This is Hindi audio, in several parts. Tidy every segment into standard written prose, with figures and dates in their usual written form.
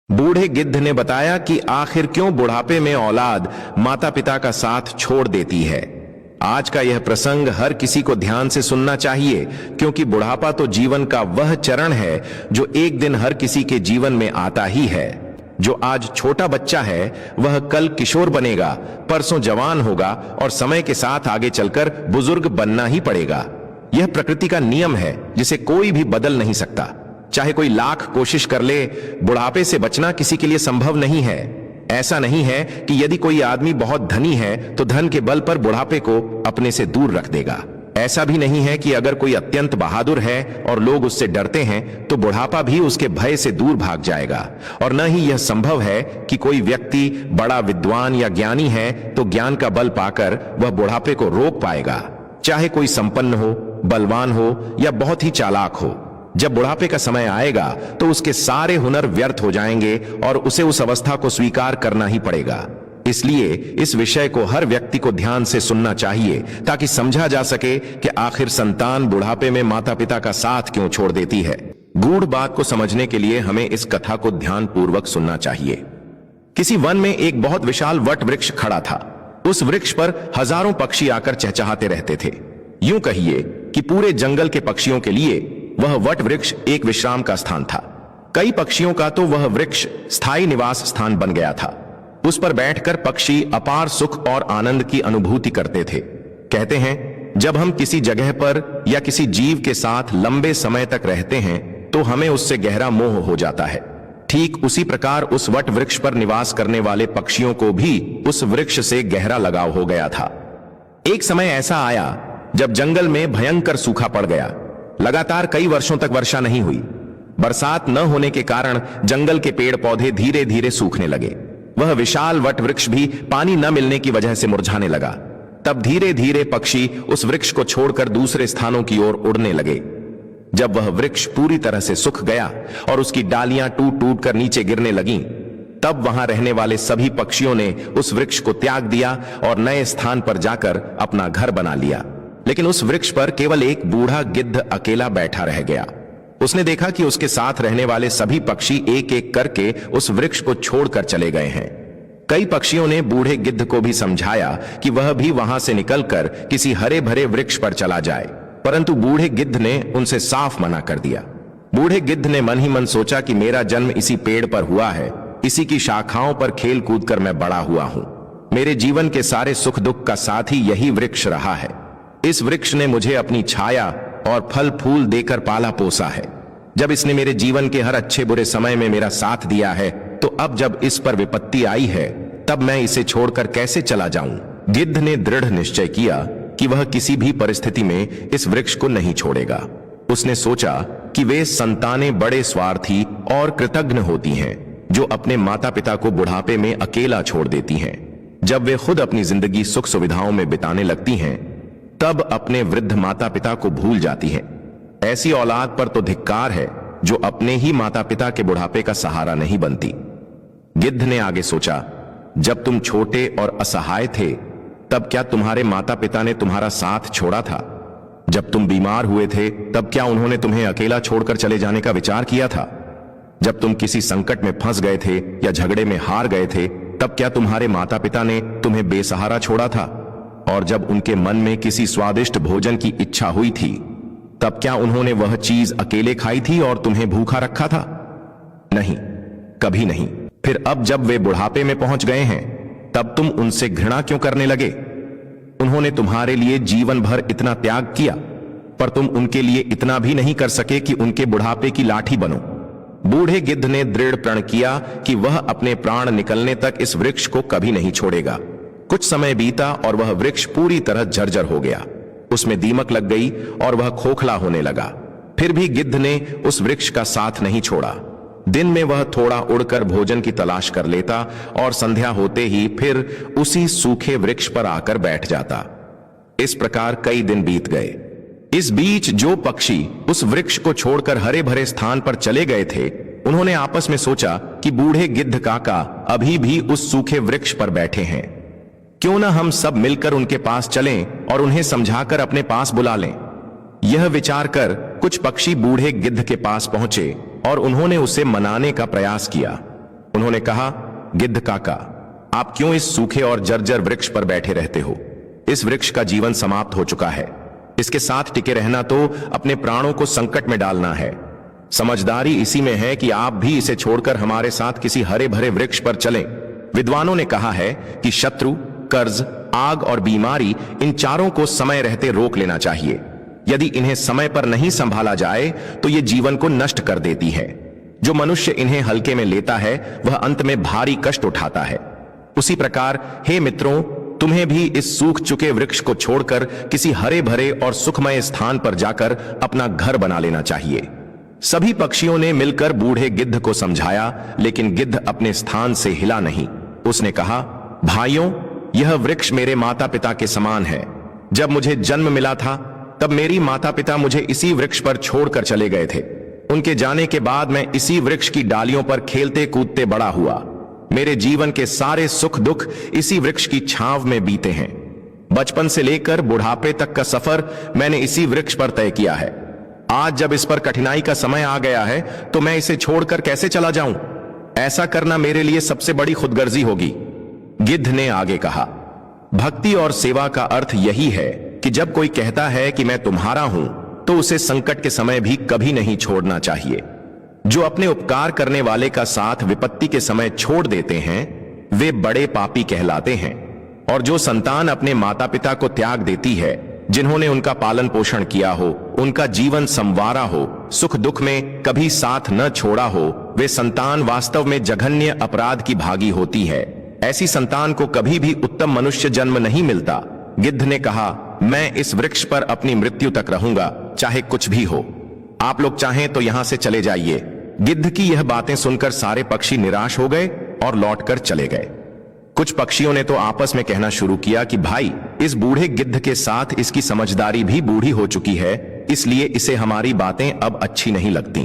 बूढ़े गिद्ध ने बताया कि आखिर क्यों बुढ़ापे में औलाद माता पिता का साथ छोड़ देती है। आज का यह प्रसंग हर किसी को ध्यान से सुनना चाहिए, क्योंकि बुढ़ापा तो जीवन का वह चरण है जो एक दिन हर किसी के जीवन में आता ही है। जो आज छोटा बच्चा है वह कल किशोर बनेगा, परसों जवान होगा और समय के साथ आगे चलकर बुजुर्ग बनना ही पड़ेगा। यह प्रकृति का नियम है जिसे कोई भी बदल नहीं सकता। चाहे कोई लाख कोशिश कर ले, बुढ़ापे से बचना किसी के लिए संभव नहीं है। ऐसा नहीं है कि यदि कोई आदमी बहुत धनी है तो धन के बल पर बुढ़ापे को अपने से दूर रख देगा। ऐसा भी नहीं है कि अगर कोई अत्यंत बहादुर है और लोग उससे डरते हैं तो बुढ़ापा भी उसके भय से दूर भाग जाएगा। और न ही यह संभव है कि कोई व्यक्ति बड़ा विद्वान या ज्ञानी है तो ज्ञान का बल पाकर वह बुढ़ापे को रोक पाएगा। चाहे कोई संपन्न हो, बलवान हो या बहुत ही चालाक हो, जब बुढ़ापे का समय आएगा तो उसके सारे हुनर व्यर्थ हो जाएंगे और उसे उस अवस्था को स्वीकार करना ही पड़ेगा। इसलिए इस विषय को हर व्यक्ति को ध्यान से सुनना चाहिए ताकि समझा जा सके कि आखिर संतान बुढ़ापे में माता पिता का साथ क्यों छोड़ देती है। गूढ़ बात को समझने के लिए हमें इस कथा को ध्यानपूर्वक सुनना चाहिए। किसी वन में एक बहुत विशाल वट वृक्ष खड़ा था। उस वृक्ष पर हजारों पक्षी आकर चहचहाते रहते थे। यूं कहिए कि पूरे जंगल के पक्षियों के लिए वह वट वृक्ष एक विश्राम का स्थान था। कई पक्षियों का तो वह वृक्ष स्थायी निवास स्थान बन गया था। उस पर बैठकर पक्षी अपार सुख और आनंद की अनुभूति करते थे। कहते हैं, जब हम किसी जगह पर या किसी जीव के साथ लंबे समय तक रहते हैं तो हमें उससे गहरा मोह हो जाता है। ठीक उसी प्रकार उस वट वृक्ष पर निवास करने वाले पक्षियों को भी उस वृक्ष से गहरा लगाव हो गया था। एक समय ऐसा आया जब जंगल में भयंकर सूखा पड़ गया। लगातार कई वर्षों तक वर्षा नहीं हुई। बरसात न होने के कारण जंगल के पेड़ पौधे धीरे धीरे सूखने लगे। वह विशाल वट वृक्ष भी पानी न मिलने की वजह से मुरझाने लगा। तब धीरे धीरे पक्षी उस वृक्ष को छोड़कर दूसरे स्थानों की ओर उड़ने लगे। जब वह वृक्ष पूरी तरह से सूख गया और उसकी डालियां टूट टूट कर नीचे गिरने लगीं, तब वहां रहने वाले सभी पक्षियों ने उस वृक्ष को त्याग दिया और नए स्थान पर जाकर अपना घर बना लिया। लेकिन उस वृक्ष पर केवल एक बूढ़ा गिद्ध अकेला बैठा रह गया। उसने देखा कि उसके साथ रहने वाले सभी पक्षी एक एक करके उस वृक्ष को छोड़कर चले गए हैं। कई पक्षियों ने बूढ़े गिद्ध को भी समझाया कि वह भी वहां से निकलकर किसी हरे भरे वृक्ष पर चला जाए, परंतु बूढ़े गिद्ध ने उनसे साफ मना कर दिया। बूढ़े गिद्ध ने मन ही मन सोचा कि मेरा जन्म इसी पेड़ पर हुआ है, इसी की शाखाओं पर खेल कूद कर मैं बड़ा हुआ हूं। मेरे जीवन के सारे सुख दुख का साथी यही वृक्ष रहा है। इस वृक्ष ने मुझे अपनी छाया और फल फूल देकर पाला पोसा है। जब इसने मेरे जीवन के हर अच्छे बुरे समय में मेरा साथ दिया है, तो अब जब इस पर विपत्ति आई है तब मैं इसे छोड़कर कैसे चला जाऊं। गिद्ध ने दृढ़ निश्चय किया कि वह किसी भी परिस्थिति में इस वृक्ष को नहीं छोड़ेगा। उसने सोचा कि वे संतानें बड़े स्वार्थी और कृतज्ञ होती हैं जो अपने माता पिता को बुढ़ापे में अकेला छोड़ देती हैं। जब वे खुद अपनी जिंदगी सुख सुविधाओं में बिताने लगती हैं तब अपने वृद्ध माता पिता को भूल जाती हैं। ऐसी औलाद पर तो धिक्कार है जो अपने ही माता पिता के बुढ़ापे का सहारा नहीं बनती। गिद्ध ने आगे सोचा, जब तुम छोटे और असहाय थे तब क्या तुम्हारे माता पिता ने तुम्हारा साथ छोड़ा था? जब तुम बीमार हुए थे तब क्या उन्होंने तुम्हें अकेला छोड़कर चले जाने का विचार किया था? जब तुम किसी संकट में फंस गए थे या झगड़े में हार गए थे तब क्या तुम्हारे माता पिता ने तुम्हें बेसहारा छोड़ा था? और जब उनके मन में किसी स्वादिष्ट भोजन की इच्छा हुई थी तब क्या उन्होंने वह चीज अकेले खाई थी और तुम्हें भूखा रखा था? नहीं, कभी नहीं। फिर अब जब वे बुढ़ापे में पहुंच गए हैं तब तुम उनसे घृणा क्यों करने लगे? उन्होंने तुम्हारे लिए जीवन भर इतना त्याग किया, पर तुम उनके लिए इतना भी नहीं कर सके कि उनके बुढ़ापे की लाठी बनो। बूढ़े गिद्ध ने दृढ़ प्रण किया कि वह अपने प्राण निकलने तक इस वृक्ष को कभी नहीं छोड़ेगा। कुछ समय बीता और वह वृक्ष पूरी तरह जर्जर हो गया। उसमें दीमक लग गई और वह खोखला होने लगा। फिर भी गिद्ध ने उस वृक्ष का साथ नहीं छोड़ा। दिन में वह थोड़ा उड़कर भोजन की तलाश कर लेता और संध्या होते ही फिर उसी सूखे वृक्ष पर आकर बैठ जाता। इस प्रकार कई दिन बीत गए। इस बीच जो पक्षी उस वृक्ष को छोड़कर हरे भरे स्थान पर चले गए थे, उन्होंने आपस में सोचा कि बूढ़े गिद्ध काका अभी भी उस सूखे वृक्ष पर बैठे हैं। क्यों न हम सब मिलकर उनके पास चलें और उन्हें समझाकर अपने पास बुला लें। यह विचार कर कुछ पक्षी बूढ़े गिद्ध के पास पहुंचे और उन्होंने उसे मनाने का प्रयास किया। उन्होंने कहा, गिद्ध काका, आप क्यों इस सूखे और जर्जर वृक्ष पर बैठे रहते हो? इस वृक्ष का जीवन समाप्त हो चुका है। इसके साथ टिके रहना तो अपने प्राणों को संकट में डालना है। समझदारी इसी में है कि आप भी इसे छोड़कर हमारे साथ किसी हरे भरे वृक्ष पर चलें। विद्वानों ने कहा है कि शत्रु, कर्ज, आग और बीमारी, इन चारों को समय रहते रोक लेना चाहिए। यदि इन्हें समय पर नहीं संभाला जाए तो ये जीवन को नष्ट कर देती है। जो मनुष्य इन्हें हल्के में लेता है वह अंत में भारी कष्ट उठाता है। उसी प्रकार हे मित्रों, तुम्हें भी इस सूख चुके वृक्ष को छोड़कर किसी हरे भरे और सुखमय स्थान पर जाकर अपना घर बना लेना चाहिए। सभी पक्षियों ने मिलकर बूढ़े गिद्ध को समझाया, लेकिन गिद्ध अपने स्थान से हिला नहीं। उसने कहा, भाइयों, यह वृक्ष मेरे माता पिता के समान है। जब मुझे जन्म मिला था तब मेरी माता पिता मुझे इसी वृक्ष पर छोड़कर चले गए थे। उनके जाने के बाद मैं इसी वृक्ष की डालियों पर खेलते कूदते बड़ा हुआ। मेरे जीवन के सारे सुख दुख इसी वृक्ष की छांव में बीते हैं। बचपन से लेकर बुढ़ापे तक का सफर मैंने इसी वृक्ष पर तय किया है। आज जब इस पर कठिनाई का समय आ गया है तो मैं इसे छोड़कर कैसे चला जाऊं? ऐसा करना मेरे लिए सबसे बड़ी खुदगर्जी होगी। गिद्ध ने आगे कहा, भक्ति और सेवा का अर्थ यही है कि जब कोई कहता है कि मैं तुम्हारा हूं तो उसे संकट के समय भी कभी नहीं छोड़ना चाहिए। जो अपने उपकार करने वाले का साथ विपत्ति के समय छोड़ देते हैं वे बड़े पापी कहलाते हैं। और जो संतान अपने माता पिता को त्याग देती है, जिन्होंने उनका पालन पोषण किया हो, उनका जीवन संवारा हो, सुख दुख में कभी साथ न छोड़ा हो, वे संतान वास्तव में जघन्य अपराध की भागी होती है। ऐसी संतान को कभी भी उत्तम मनुष्य जन्म नहीं मिलता। गिद्ध ने कहा, मैं इस वृक्ष पर अपनी मृत्यु तक रहूंगा, चाहे कुछ भी हो। आप लोग चाहें तो यहां से चले जाइए। गिद्ध की यह बातें सुनकर सारे पक्षी निराश हो गए और लौटकर चले गए। कुछ पक्षियों ने तो आपस में कहना शुरू किया कि भाई, इस बूढ़े गिद्ध के साथ इसकी समझदारी भी बूढ़ी हो चुकी है, इसलिए इसे हमारी बातें अब अच्छी नहीं लगती।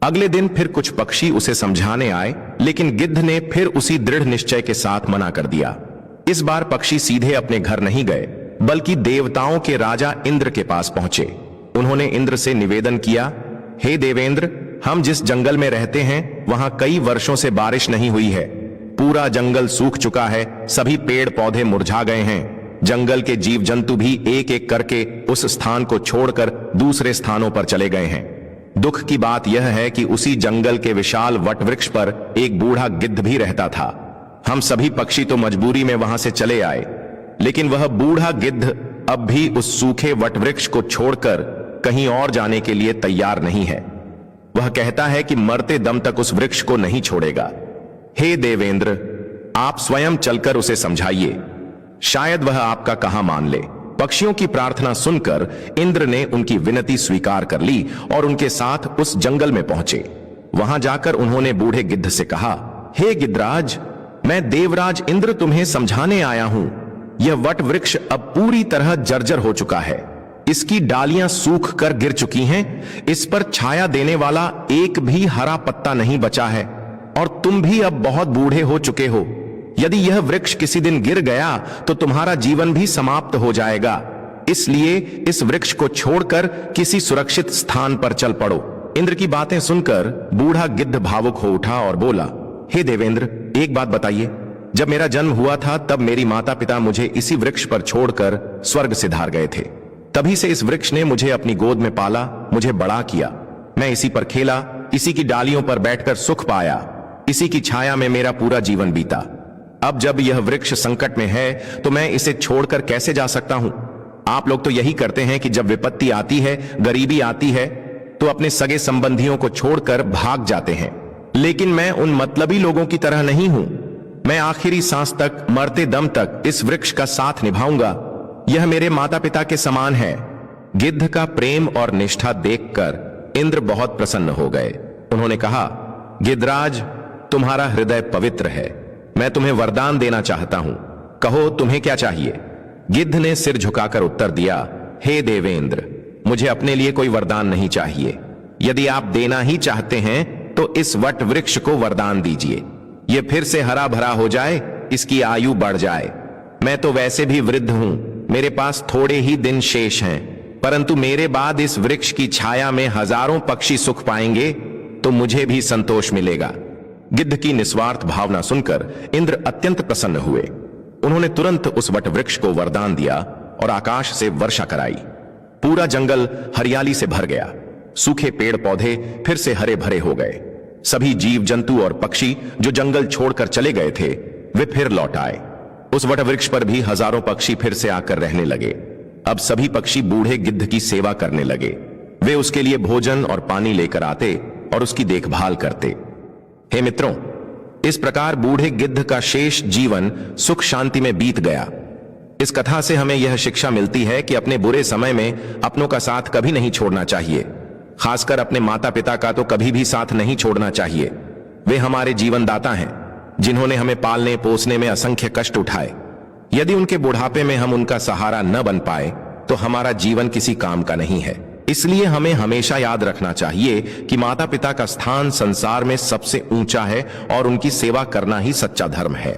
अगले दिन फिर कुछ पक्षी उसे समझाने आए, लेकिन गिद्ध ने फिर उसी दृढ़ निश्चय के साथ मना कर दिया। इस बार पक्षी सीधे अपने घर नहीं गए, बल्कि देवताओं के राजा इंद्र के पास पहुंचे। उन्होंने इंद्र से निवेदन किया, हे देवेंद्र, हम जिस जंगल में रहते हैं वहां कई वर्षों से बारिश नहीं हुई है। पूरा जंगल सूख चुका है, सभी पेड़ पौधे मुरझा गए हैं। जंगल के जीव जंतु भी एक एक करके उस स्थान को छोड़कर दूसरे स्थानों पर चले गए हैं। दुख की बात यह है कि उसी जंगल के विशाल वटवृक्ष पर एक बूढ़ा गिद्ध भी रहता था। हम सभी पक्षी तो मजबूरी में वहां से चले आए, लेकिन वह बूढ़ा गिद्ध अब भी उस सूखे वटवृक्ष को छोड़कर कहीं और जाने के लिए तैयार नहीं है। वह कहता है कि मरते दम तक उस वृक्ष को नहीं छोड़ेगा। हे देवेंद्र, आप स्वयं चलकर उसे समझाइए, शायद वह आपका कहा मान ले। पक्षियों की प्रार्थना सुनकर इंद्र ने उनकी विनती स्वीकार कर ली और उनके साथ उस जंगल में पहुंचे। वहां जाकर उन्होंने बूढ़े गिद्ध से कहा, हे गिद्धराज, मैं देवराज इंद्र तुम्हें समझाने आया हूं। यह वट वृक्ष अब पूरी तरह जर्जर हो चुका है। इसकी डालियां सूख कर गिर चुकी हैं। इस पर छाया देने वाला एक भी हरा पत्ता नहीं बचा है और तुम भी अब बहुत बूढ़े हो चुके हो। यदि यह वृक्ष किसी दिन गिर गया तो तुम्हारा जीवन भी समाप्त हो जाएगा। इसलिए इस वृक्ष को छोड़कर किसी सुरक्षित स्थान पर चल पड़ो। इंद्र की बातें सुनकर बूढ़ा गिद्ध भावुक हो उठा और बोला, हे देवेंद्र, एक बात बताइए, जब मेरा जन्म हुआ था तब मेरी माता पिता मुझे इसी वृक्ष पर छोड़कर स्वर्ग सिधार गए थे। तभी से इस वृक्ष ने मुझे अपनी गोद में पाला, मुझे बड़ा किया। मैं इसी पर खेला, इसी की डालियों पर बैठकर सुख पाया, इसी की छाया में मेरा पूरा जीवन बीता। अब जब यह वृक्ष संकट में है तो मैं इसे छोड़कर कैसे जा सकता हूं? आप लोग तो यही करते हैं कि जब विपत्ति आती है, गरीबी आती है, तो अपने सगे संबंधियों को छोड़कर भाग जाते हैं। लेकिन मैं उन मतलबी लोगों की तरह नहीं हूं। मैं आखिरी सांस तक, मरते दम तक इस वृक्ष का साथ निभाऊंगा। यह मेरे माता पिता के समान है। गिद्ध का प्रेम और निष्ठा देखकर इंद्र बहुत प्रसन्न हो गए। उन्होंने कहा, गिद्धराज, तुम्हारा हृदय पवित्र है। मैं तुम्हें वरदान देना चाहता हूं, कहो तुम्हें क्या चाहिए? गिद्ध ने सिर झुकाकर उत्तर दिया, हे देवेंद्र, मुझे अपने लिए कोई वरदान नहीं चाहिए। यदि आप देना ही चाहते हैं तो इस वट वृक्ष को वरदान दीजिए। यह फिर से हरा भरा हो जाए, इसकी आयु बढ़ जाए। मैं तो वैसे भी वृद्ध हूं, मेरे पास थोड़े ही दिन शेष हैं, परंतु मेरे बाद इस वृक्ष की छाया में हजारों पक्षी सुख पाएंगे तो मुझे भी संतोष मिलेगा। गिद्ध की निस्वार्थ भावना सुनकर इंद्र अत्यंत प्रसन्न हुए। उन्होंने तुरंत उस वट वृक्ष को वरदान दिया और आकाश से वर्षा कराई। पूरा जंगल हरियाली से भर गया। सूखे पेड़ पौधे फिर से हरे भरे हो गए। सभी जीव जंतु और पक्षी जो जंगल छोड़कर चले गए थे वे फिर लौट आए। उस वट वृक्ष पर भी हजारों पक्षी फिर से आकर रहने लगे। अब सभी पक्षी बूढ़े गिद्ध की सेवा करने लगे। वे उसके लिए भोजन और पानी लेकर आते और उसकी देखभाल करते। हे मित्रों, इस प्रकार बूढ़े गिद्ध का शेष जीवन सुख शांति में बीत गया। इस कथा से हमें यह शिक्षा मिलती है कि अपने बुरे समय में अपनों का साथ कभी नहीं छोड़ना चाहिए। खासकर अपने माता पिता का तो कभी भी साथ नहीं छोड़ना चाहिए। वे हमारे जीवनदाता हैं, जिन्होंने हमें पालने पोसने में असंख्य कष्ट उठाए। यदि उनके बुढ़ापे में हम उनका सहारा न बन पाए तो हमारा जीवन किसी काम का नहीं है। इसलिए हमें हमेशा याद रखना चाहिए कि माता पिता का स्थान संसार में सबसे ऊंचा है और उनकी सेवा करना ही सच्चा धर्म है।